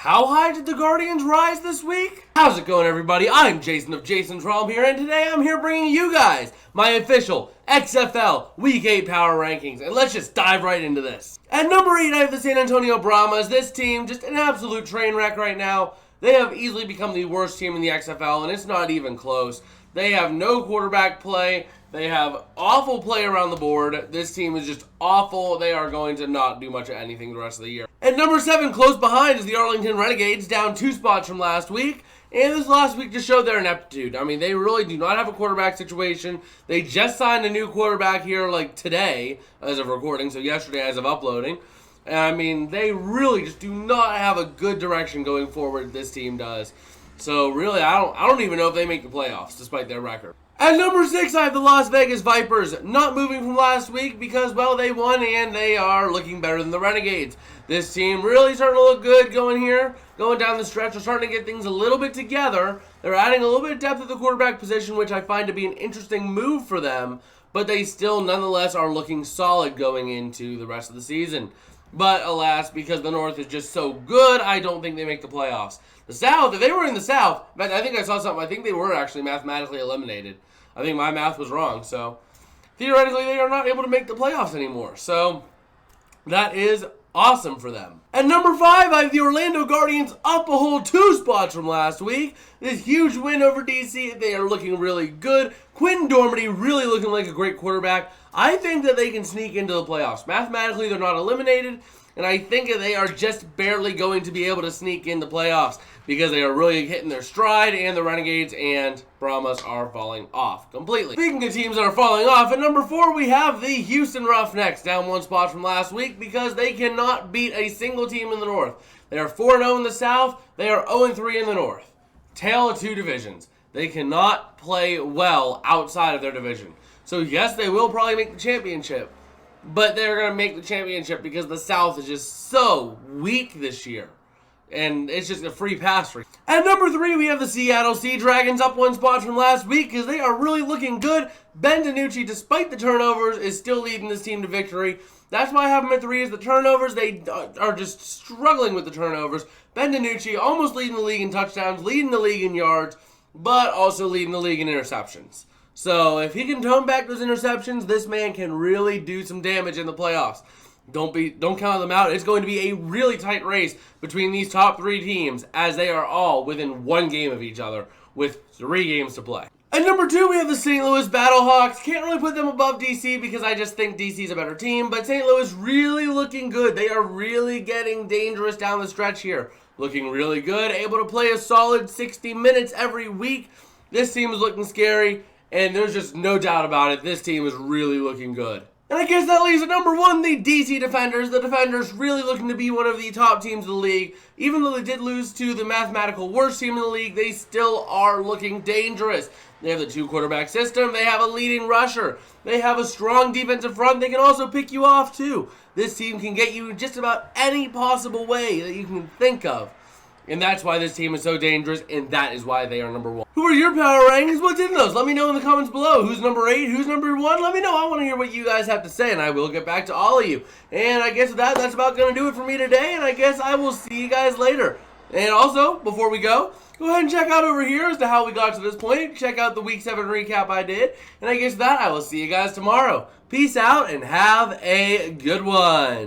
How high did the Guardians rise this week? How's it going, everybody? I'm Jason of Jason's Realm here, and today I'm here bringing you guys my official XFL Week 8 Power Rankings, and let's just dive right into this. At number 8, I have the San Antonio Brahmas. This team, just an absolute train wreck right now. They have easily become the worst team in the XFL, and it's not even close. They have no quarterback play. They have awful play around the board. This team is just awful. They are going to not do much of anything the rest of the year. At number 7, close behind, is the Arlington Renegades, down 2 spots from last week. And this last week just showed their ineptitude. I mean, they really do not have a quarterback situation. They just signed a new quarterback here like today as of recording, so yesterday as of uploading. And I mean, they really just do not have a good direction going forward, this team does. So really, I don't even know if they make the playoffs, despite their record. At number 6, I have the Las Vegas Vipers, not moving from last week because, well, they won and they are looking better than the Renegades. This team really starting to look good going down the stretch. They're starting to get things a little bit together. They're adding a little bit of depth at the quarterback position, which I find to be an interesting move for them, but they still, nonetheless, are looking solid going into the rest of the season. But alas, because the North is just so good, I don't think they make the playoffs. The South, if they were in the South, but I think I saw something, I think they were actually mathematically eliminated. I think my math was wrong, so theoretically they are not able to make the playoffs anymore. So that is awesome for them. At number 5, I have the Orlando Guardians, up a whole 2 spots from last week. This huge win over DC, they are looking really good. Quinn Dormady really looking like a great quarterback. I think that they can sneak into the playoffs. Mathematically, they're not eliminated, and I think that they are just barely going to be able to sneak in the playoffs because they are really hitting their stride, and the Renegades and Brahmas are falling off completely. Speaking of teams that are falling off, at number 4, we have the Houston Roughnecks, down 1 spot from last week because they cannot beat a single team in the North. They are 4-0 in the South. They are 0-3 in the North. Tale of 2 divisions. They cannot play well outside of their division. So yes, they will probably make the championship, but they're going to make the championship because the South is just so weak this year. And it's just a free pass for you. At number 3, we have the Seattle Sea Dragons, up 1 spot from last week because they are really looking good. Ben DiNucci, despite the turnovers, is still leading this team to victory. That's why I have them at 3, is the turnovers. They are just struggling with the turnovers. Ben DiNucci almost leading the league in touchdowns, leading the league in yards, but also leading the league in interceptions. So if he can tone back those interceptions, this man can really do some damage in the playoffs. Don't count them out. It's going to be a really tight race between these top 3 teams as they are all within 1 game of each other with 3 games to play. At number 2, we have the St. Louis Battlehawks. Can't really put them above DC because I just think DC is a better team, but St. Louis really looking good. They are really getting dangerous down the stretch here. Looking really good, able to play a solid 60 minutes every week. This team is looking scary, and there's just no doubt about it. This team is really looking good. And I guess that leaves at number 1, the DC Defenders. The Defenders really looking to be one of the top teams in the league. Even though they did lose to the mathematical worst team in the league, they still are looking dangerous. They have the 2 quarterback system. They have a leading rusher. They have a strong defensive front. They can also pick you off too. This team can get you in just about any possible way that you can think of. And that's why this team is so dangerous, and that is why they are number 1. Who are your power rankings? What's in those? Let me know in the comments below. Who's number 8? Who's number 1? Let me know. I want to hear what you guys have to say, and I will get back to all of you. And I guess that's about going to do it for me today, and I guess I will see you guys later. And also, before we go ahead and check out over here as to how we got to this point. Check out the Week 7 recap I did. And I guess I will see you guys tomorrow. Peace out, and have a good one.